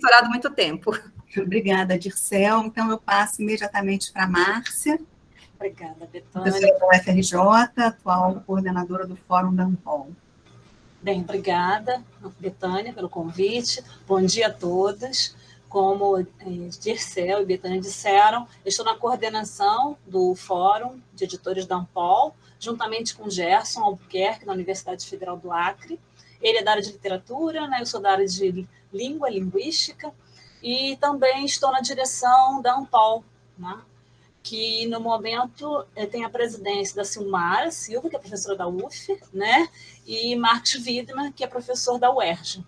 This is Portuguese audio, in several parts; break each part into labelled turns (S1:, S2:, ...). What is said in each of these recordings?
S1: monitorado muito tempo.
S2: Obrigada, Dircel. Então, eu passo imediatamente para a Márcia.
S3: Obrigada, Betânia.
S2: Professora da UFRJ, atual coordenadora do Fórum da Ampol.
S3: Bem, obrigada, Betânia, pelo convite. Bom dia a todos. Como Dircel e Betânia disseram, eu estou na coordenação do Fórum de Editores da Ampol, juntamente com Gerson Albuquerque, da Universidade Federal do Acre. Ele é da área de literatura, né? Eu sou da área de linguística, e também estou na direção da Ampol, né? Que no momento tem a presidência da Silmara Silva, que é professora da UF, né? E Marcos Widmer, que é professor da UERJ.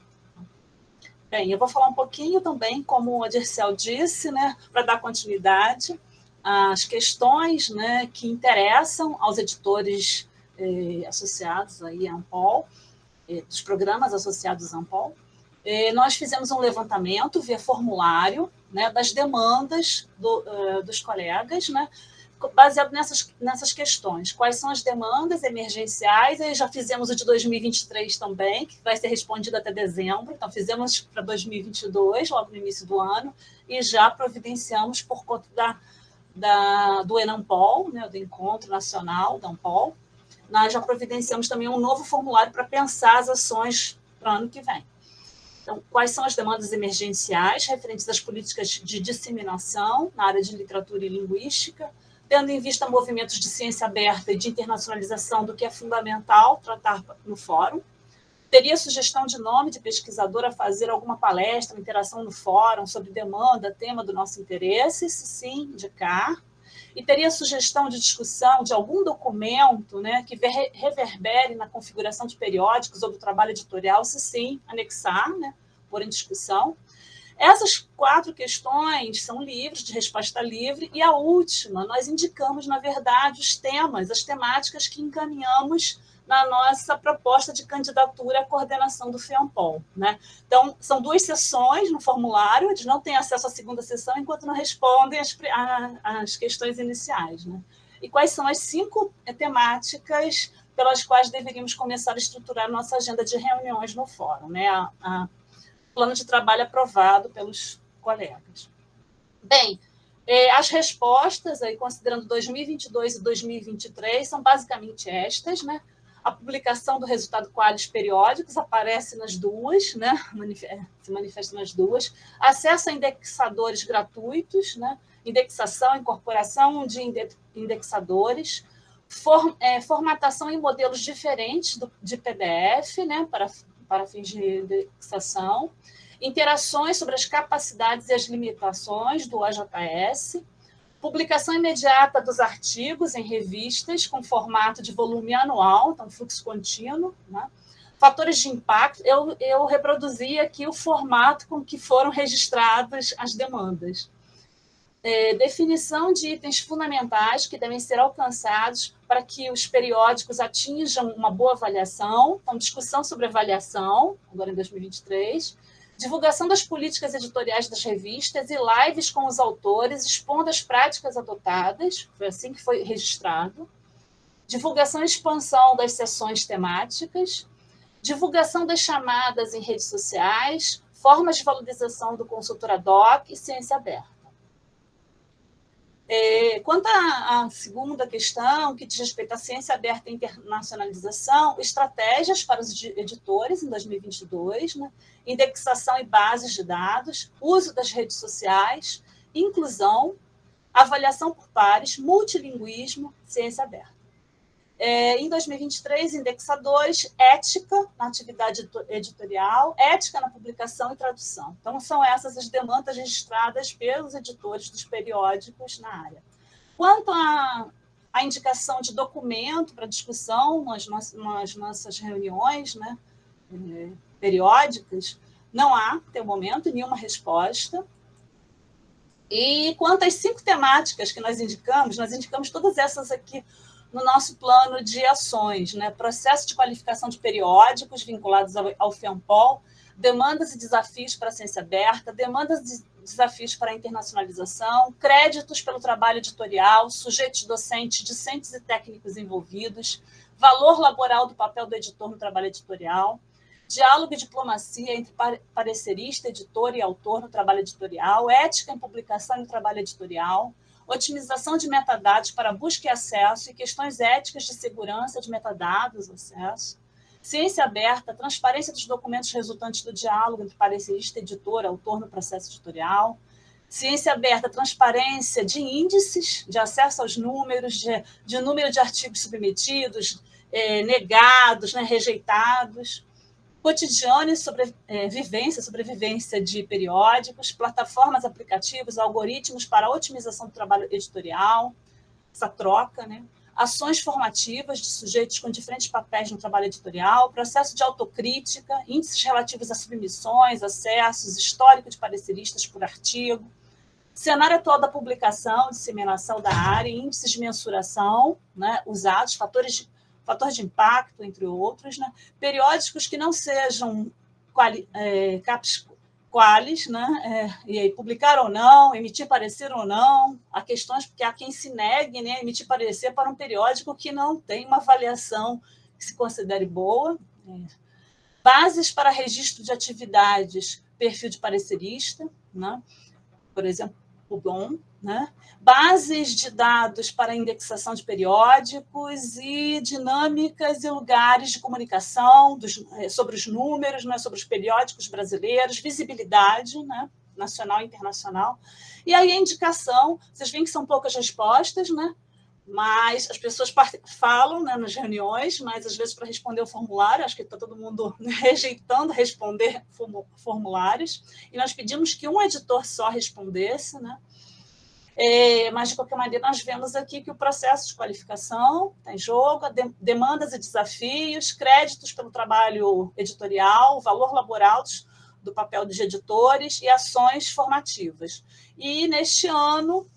S3: Bem, eu vou falar um pouquinho também, como a Dircel disse, né, para dar continuidade às questões, né, que interessam aos editores associados aí à Ampol, dos programas associados à Ampol. Nós fizemos um levantamento via formulário, né, das demandas dos colegas, né, baseado nessas questões. Quais são as demandas emergenciais? E já fizemos o de 2023 também, que vai ser respondido até dezembro. Então, fizemos para 2022, logo no início do ano, e já providenciamos por conta do Enampol, né, do Encontro Nacional da Ampol. Nós já providenciamos também um novo formulário para pensar as ações para o ano que vem. Então, quais são as demandas emergenciais referentes às políticas de disseminação na área de literatura e linguística, tendo em vista movimentos de ciência aberta e de internacionalização do que é fundamental tratar no fórum. Teria sugestão de nome de pesquisador a fazer alguma palestra, uma interação no fórum sobre demanda, tema do nosso interesse? Se sim, indicar. E teria sugestão de discussão de algum documento, né, que reverbere na configuração de periódicos ou do trabalho editorial? Se sim, anexar, né, pôr em discussão. Essas 4 questões são livres, de resposta livre, e a última, nós indicamos, na verdade, os temas, as temáticas que encaminhamos na nossa proposta de candidatura à coordenação do FEAMPOL, né? Então, são 2 sessões no formulário, eles não têm acesso à segunda sessão enquanto não respondem as questões iniciais, né? E quais são as 5 temáticas pelas quais deveríamos começar a estruturar nossa agenda de reuniões no fórum, né? Plano de trabalho aprovado pelos colegas. Bem, as respostas, aí, considerando 2022 e 2023, são basicamente estas, né? A publicação do resultado qualis periódicos aparece nas duas, né? Se manifesta nas duas. Acesso a indexadores gratuitos, né? Indexação, incorporação de indexadores, formatação em modelos diferentes de PDF, né? Para fins de indexação, interações sobre as capacidades e as limitações do OJS, publicação imediata dos artigos em revistas com formato de volume anual, então fluxo contínuo, né? Fatores de impacto, eu reproduzi aqui o formato com que foram registradas as demandas. Definição de itens fundamentais que devem ser alcançados para que os periódicos atinjam uma boa avaliação, então discussão sobre avaliação, agora em 2023, divulgação das políticas editoriais das revistas e lives com os autores, expondo as práticas adotadas, foi assim que foi registrado, divulgação e expansão das sessões temáticas, divulgação das chamadas em redes sociais, formas de valorização do consultor ad hoc e ciência aberta. Quanto à segunda questão, que diz respeito à ciência aberta e internacionalização, estratégias para os editores em 2022, né? Indexação e bases de dados, uso das redes sociais, inclusão, avaliação por pares, multilinguismo, ciência aberta. Em 2023, indexadores, ética na atividade editorial, ética na publicação e tradução. Então, são essas as demandas registradas pelos editores dos periódicos na área. Quanto à indicação de documento para discussão nas nossas reuniões, né, periódicas, não há, até o momento, nenhuma resposta. E quanto às 5 temáticas que nós indicamos todas essas aqui no nosso plano de ações, né? Processo de qualificação de periódicos vinculados ao FEAMPOL, demandas e desafios para a ciência aberta, demandas e desafios para a internacionalização, créditos pelo trabalho editorial, sujeitos docentes, discentes e técnicos envolvidos, valor laboral do papel do editor no trabalho editorial, diálogo e diplomacia entre parecerista, editor e autor no trabalho editorial, ética em publicação e no trabalho editorial, otimização de metadados para busca e acesso e questões éticas de segurança de metadados, acesso, ciência aberta, transparência dos documentos resultantes do diálogo entre parecerista, editor, autor no processo editorial, ciência aberta, transparência de índices, de acesso aos números, de número de artigos submetidos, negados, né, rejeitados, cotidiano e sobrevivência de periódicos, plataformas, aplicativos, algoritmos para otimização do trabalho editorial, essa troca, né? Ações formativas de sujeitos com diferentes papéis no trabalho editorial, processo de autocrítica, índices relativos a submissões, acessos, histórico de pareceristas por artigo, cenário atual da publicação, disseminação da área, índices de mensuração, né, usados, fator de impacto, entre outros, né, periódicos que não sejam qualis, né, e aí, publicar ou não, emitir parecer ou não, há questões porque há quem se negue, né, a emitir parecer para um periódico que não tem uma avaliação que se considere boa, bases para registro de atividades, perfil de parecerista, né, por exemplo, o BOM, né, bases de dados para indexação de periódicos e dinâmicas e lugares de comunicação sobre os números, né, sobre os periódicos brasileiros, visibilidade, né, nacional e internacional. E aí a indicação, vocês veem que são poucas respostas, né, mas as pessoas falam, né, nas reuniões, mas às vezes para responder o formulário, acho que está todo mundo rejeitando responder formulários, e nós pedimos que um editor só respondesse, né? Mas, de qualquer maneira, nós vemos aqui que o processo de qualificação está em jogo, demandas e desafios, créditos pelo trabalho editorial, valor laboral do papel dos editores e ações formativas. E, neste ano,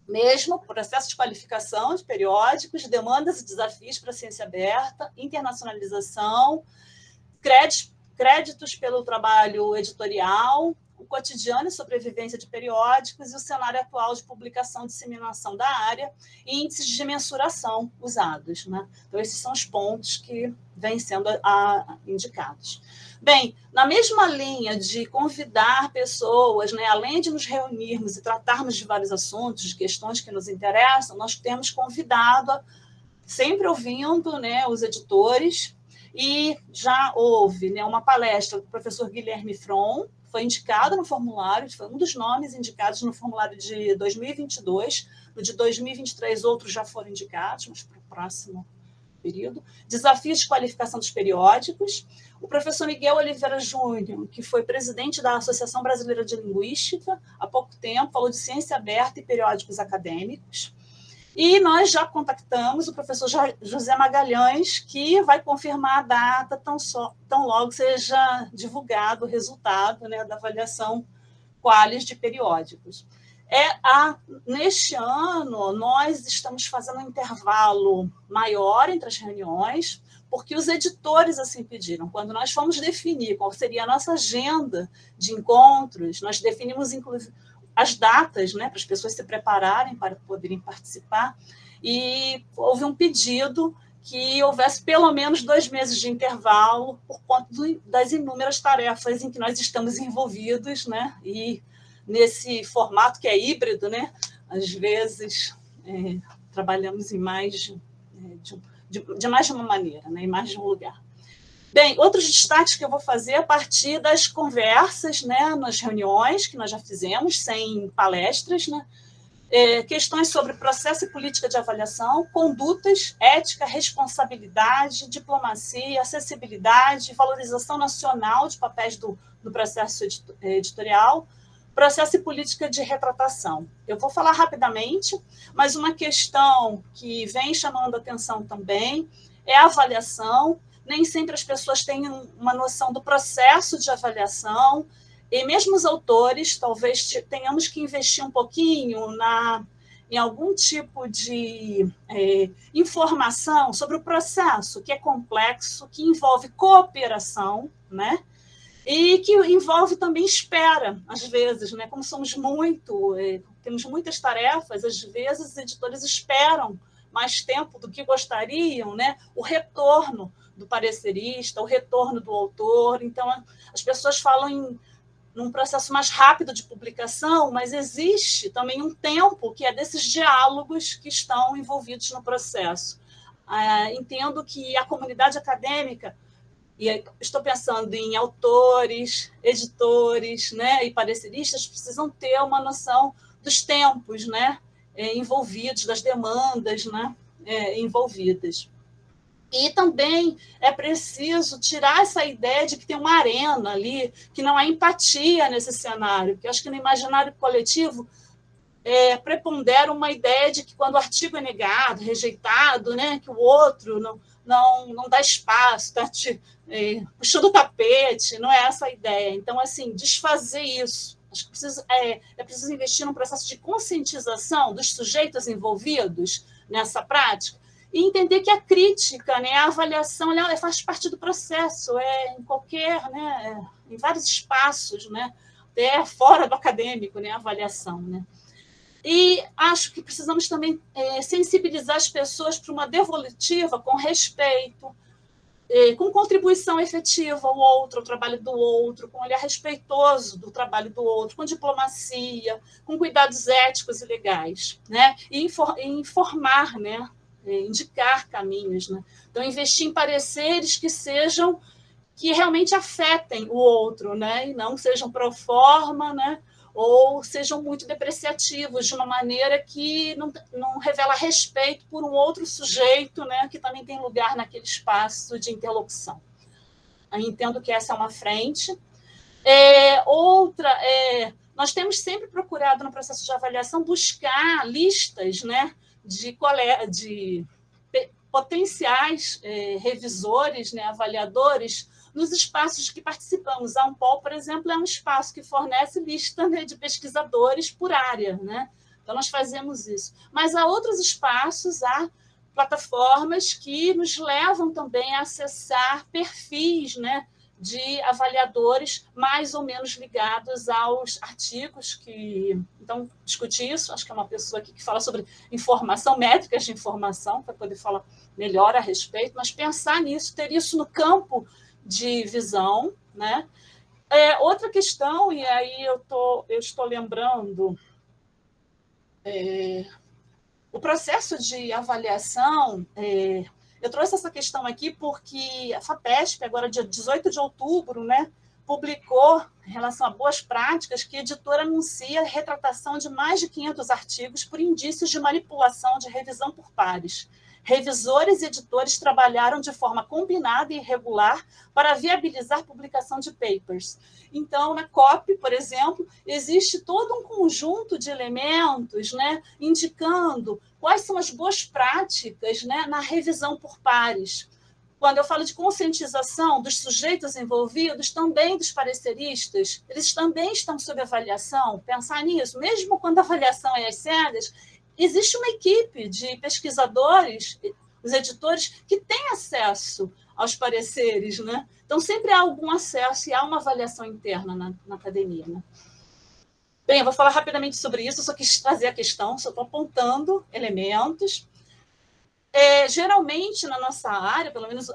S3: mesmo processo de qualificação de periódicos, demandas e desafios para a ciência aberta, internacionalização, créditos pelo trabalho editorial, o cotidiano e sobrevivência de periódicos e o cenário atual de publicação e disseminação da área e índices de mensuração usados, né? Então, esses são os pontos que vêm sendo indicados. Bem, na mesma linha de convidar pessoas, né, além de nos reunirmos e tratarmos de vários assuntos, de questões que nos interessam, nós temos convidado, sempre ouvindo, né, os editores, e já houve, né, uma palestra do professor Guilherme From, foi indicado no formulário, foi um dos nomes indicados no formulário de 2022, no de 2023 outros já foram indicados, mas para o próximo período. Desafios de qualificação dos periódicos. O professor Miguel Oliveira Júnior, que foi presidente da Associação Brasileira de Linguística, há pouco tempo, falou de ciência aberta e periódicos acadêmicos. E nós já contactamos o professor José Magalhães, que vai confirmar a data tão logo seja divulgado o resultado, né, da avaliação qualis de periódicos. Neste ano, nós estamos fazendo um intervalo maior entre as reuniões, porque os editores assim pediram. Quando nós fomos definir qual seria a nossa agenda de encontros, nós definimos, inclusive, as datas, né, para as pessoas se prepararem para poderem participar, e houve um pedido que houvesse pelo menos 2 meses de intervalo por conta das inúmeras tarefas em que nós estamos envolvidos, né, e nesse formato que é híbrido, né, às vezes trabalhamos em mais de mais de uma maneira, né, em mais de um lugar. Bem, outros destaques que eu vou fazer a partir das conversas, né, nas reuniões que nós já fizemos, sem palestras, né, questões sobre processo e política de avaliação, condutas, ética, responsabilidade, diplomacia, acessibilidade, valorização nacional de papéis do processo editorial, processo e política de retratação. Eu vou falar rapidamente, mas uma questão que vem chamando a atenção também é a avaliação. Nem sempre as pessoas têm uma noção do processo de avaliação, e mesmo os autores, talvez tenhamos que investir um pouquinho em algum tipo de informação sobre o processo, que é complexo, que envolve cooperação, né? E que envolve também espera, às vezes, né? Como somos temos muitas tarefas, às vezes os editores esperam mais tempo do que gostariam, né? O retorno do parecerista, o retorno do autor. Então, as pessoas falam num processo mais rápido de publicação, mas existe também um tempo que é desses diálogos que estão envolvidos no processo. Entendo que a comunidade acadêmica, e estou pensando em autores, editores, né, e pareceristas, precisam ter uma noção dos tempos, né, envolvidos, das demandas, né, envolvidas. E também é preciso tirar essa ideia de que tem uma arena ali, que não há empatia nesse cenário, porque eu acho que no imaginário coletivo prepondera uma ideia de que quando o artigo é negado, rejeitado, né, que o outro não dá espaço, está puxando o tapete, não é essa a ideia. Então, assim, desfazer isso. Acho que é preciso investir num processo de conscientização dos sujeitos envolvidos nessa prática, e entender que a crítica, né, a avaliação, ela faz parte do processo, em qualquer, né, em vários espaços, né, até fora do acadêmico, né, a avaliação, né. E acho que precisamos também sensibilizar as pessoas para uma devolutiva com respeito, com contribuição efetiva ao outro, ao trabalho do outro, com olhar respeitoso do trabalho do outro, com diplomacia, com cuidados éticos e legais, né, e informar, né, indicar caminhos, né? Então, investir em pareceres que realmente afetem o outro, né? E não sejam pro forma, né? Ou sejam muito depreciativos, de uma maneira que não revela respeito por um outro sujeito, né? Que também tem lugar naquele espaço de interlocução. Eu entendo que essa é uma frente. Nós temos sempre procurado, no processo de avaliação, buscar listas, né, de potenciais revisores, né, avaliadores, nos espaços que participamos. A Unpol, por exemplo, é um espaço que fornece lista, né, de pesquisadores por área, né? Então, nós fazemos isso. Mas há outros espaços, há plataformas que nos levam também a acessar perfis, né, de avaliadores mais ou menos ligados aos artigos que... Então, discutir isso, acho que é uma pessoa aqui que fala sobre informação, métricas de informação, para poder falar melhor a respeito, mas pensar nisso, ter isso no campo de visão, né? Outra questão, e aí eu estou lembrando, o processo de avaliação... Eu trouxe essa questão aqui porque a FAPESP, agora dia 18 de outubro, né, publicou, em relação a boas práticas, que a editora anuncia a retratação de mais de 500 artigos por indícios de manipulação de revisão por pares. Revisores e editores trabalharam de forma combinada e regular para viabilizar a publicação de papers. Então, na COP, por exemplo, existe todo um conjunto de elementos, né, indicando quais são as boas práticas, né, na revisão por pares. Quando eu falo de conscientização dos sujeitos envolvidos, também dos pareceristas, eles também estão sob avaliação. Pensar nisso, mesmo quando a avaliação é às cegas, existe uma equipe de pesquisadores, os editores, que têm acesso aos pareceres, né? Então, sempre há algum acesso e há uma avaliação interna na academia, né? Bem, eu vou falar rapidamente sobre isso, eu só quis trazer a questão, só estou apontando elementos. Geralmente, na nossa área, pelo menos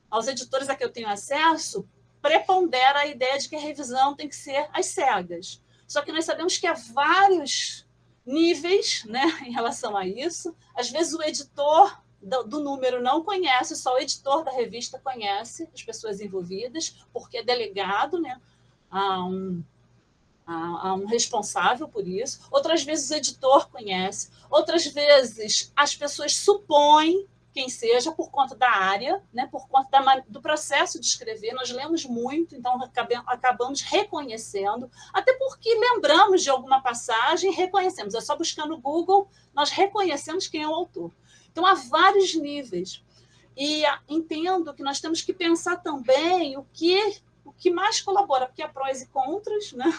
S3: aos editores a que eu tenho acesso, prepondera a ideia de que a revisão tem que ser às cegas. Só que nós sabemos que há vários níveis, né, em relação a isso. Às vezes o editor do número não conhece, só o editor da revista conhece as pessoas envolvidas, porque é delegado, né, a um responsável por isso. Outras vezes o editor conhece, outras vezes as pessoas supõem quem seja, por conta da área, né, por conta do processo de escrever. Nós lemos muito, então acabamos reconhecendo, até porque lembramos de alguma passagem e reconhecemos. É só buscar no Google, nós reconhecemos quem é o autor. Então, há vários níveis. E entendo que nós temos que pensar também o que mais colabora, porque há prós e contras, né,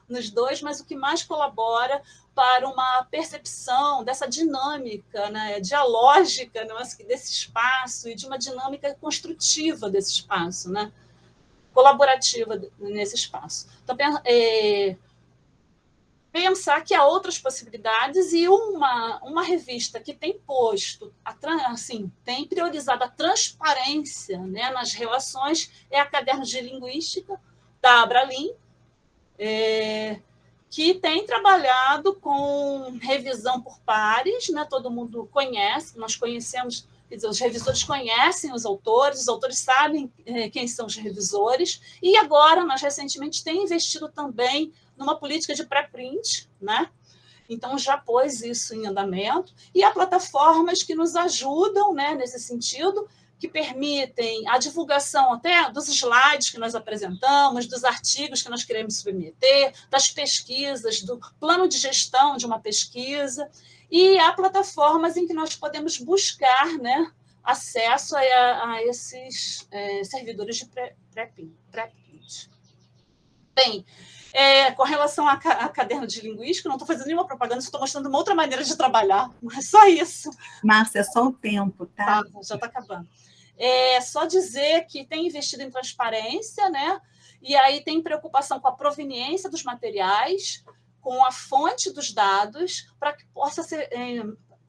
S3: nos dois, mas o que mais colabora para uma percepção dessa dinâmica, né, dialógica, né, desse espaço, e de uma dinâmica construtiva desse espaço, né, colaborativa nesse espaço. Então, pensar que há outras possibilidades, e uma revista que tem posto, assim, tem priorizado a transparência, né, nas relações, é a Caderno de Linguística, da Abralin, que tem trabalhado com revisão por pares, né, todo mundo conhece, nós conhecemos, quer dizer, os revisores conhecem os autores sabem quem são os revisores, e agora, nós recentemente temos investido também numa política de pré-print, né? Então, já pôs isso em andamento, e há plataformas que nos ajudam, né, nesse sentido, que permitem a divulgação até dos slides que nós apresentamos, dos artigos que nós queremos submeter, das pesquisas, do plano de gestão de uma pesquisa, e há plataformas em que nós podemos buscar, né, acesso a esses servidores de pré-print. Bem, com relação a caderno de linguística, não estou fazendo nenhuma propaganda, estou mostrando uma outra maneira de trabalhar, é só isso.
S2: Márcia, é só o tempo, tá?
S3: Já está acabando. Só dizer que tem investido em transparência, né? E aí tem preocupação com a proveniência dos materiais, com a fonte dos dados, para que possa ser,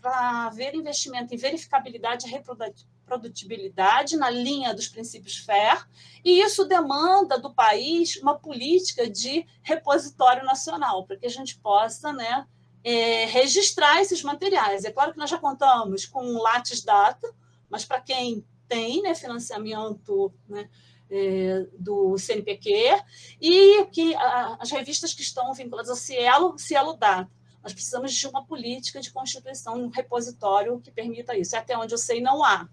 S3: para haver investimento em verificabilidade e reprodutibilidade na linha dos princípios FAIR, e isso demanda do país uma política de repositório nacional, para que a gente possa, né, registrar esses materiais. É claro que nós já contamos com o Lattes Data, mas para quem tem, né, financiamento, né, do CNPq, e que as revistas que estão vinculadas ao Cielo Data. Nós precisamos de uma política de constituição, um repositório que permita isso. Até onde eu sei, não há.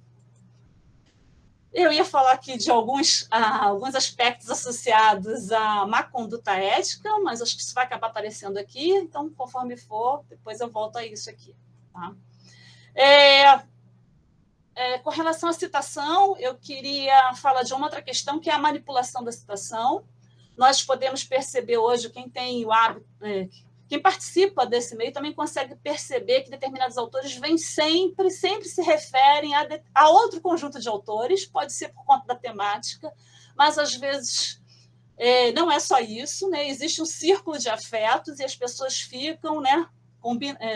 S3: Eu ia falar aqui de alguns aspectos associados à má conduta ética, mas acho que isso vai acabar aparecendo aqui, então, conforme for, depois eu volto a isso aqui. Tá? Com relação à citação, eu queria falar de uma outra questão, que é a manipulação da citação. Nós podemos perceber hoje, quem tem o hábito, quem participa desse meio também consegue perceber que determinados autores vêm sempre se referem a outro conjunto de autores, pode ser por conta da temática, mas às vezes não é só isso, né? Existe um círculo de afetos e as pessoas ficam, né,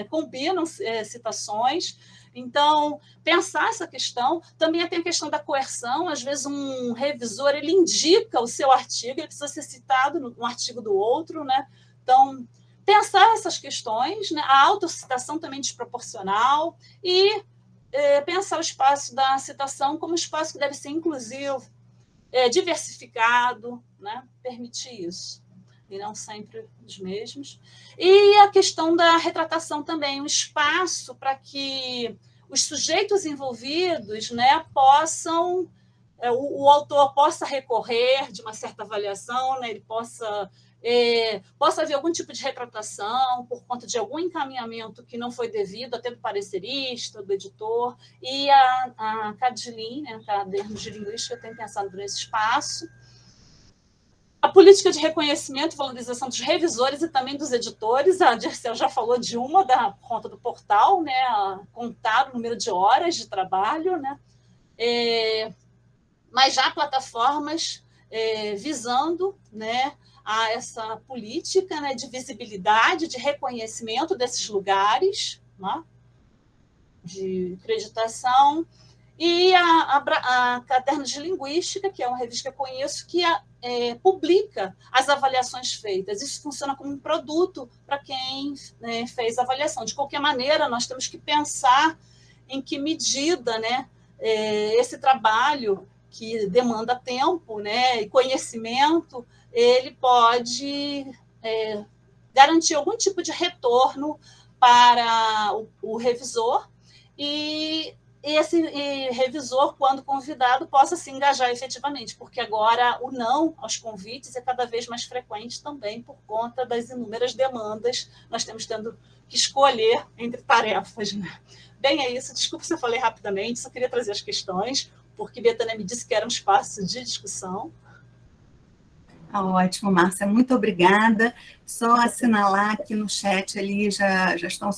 S3: combinam citações. Então, pensar essa questão, também tem a questão da coerção, às vezes um revisor ele indica o seu artigo, ele precisa ser citado no artigo do outro, né? Então, pensar essas questões, né? A autocitação também desproporcional, e pensar o espaço da citação como um espaço que deve ser inclusivo, diversificado, né? Permitir isso, e não sempre os mesmos. E a questão da retratação também, um espaço para que os sujeitos envolvidos, né, possam, o autor possa recorrer de uma certa avaliação, né, ele possa haver algum tipo de retratação por conta de algum encaminhamento que não foi devido, até do parecerista, do editor, e a CADLIN, né, a Caderno de Linguística, tem pensado nesse espaço. A política de reconhecimento e valorização dos revisores e também dos editores, a Dirceu já falou de uma, da conta do portal, né, contar o número de horas de trabalho, né, mas já plataformas visando, né, a essa política, né, de visibilidade, de reconhecimento desses lugares, né, de acreditação, e a Caderno de Linguística, que é uma revista que eu conheço, que publica as avaliações feitas. Isso funciona como um produto para quem fez a avaliação. De qualquer maneira, nós temos que pensar em que medida, né, esse trabalho, que demanda tempo, né, e conhecimento, ele pode garantir algum tipo de retorno para o revisor, e esse revisor, quando convidado, possa se engajar efetivamente, porque agora o não aos convites é cada vez mais frequente também por conta das inúmeras demandas. Nós temos tendo que escolher entre tarefas, né? Bem, é isso. Desculpa se eu falei rapidamente, só queria trazer as questões, porque Betânia me disse que era um espaço de discussão.
S2: Ótimo, Márcia, muito obrigada. Só assinalar aqui no chat ali, já estão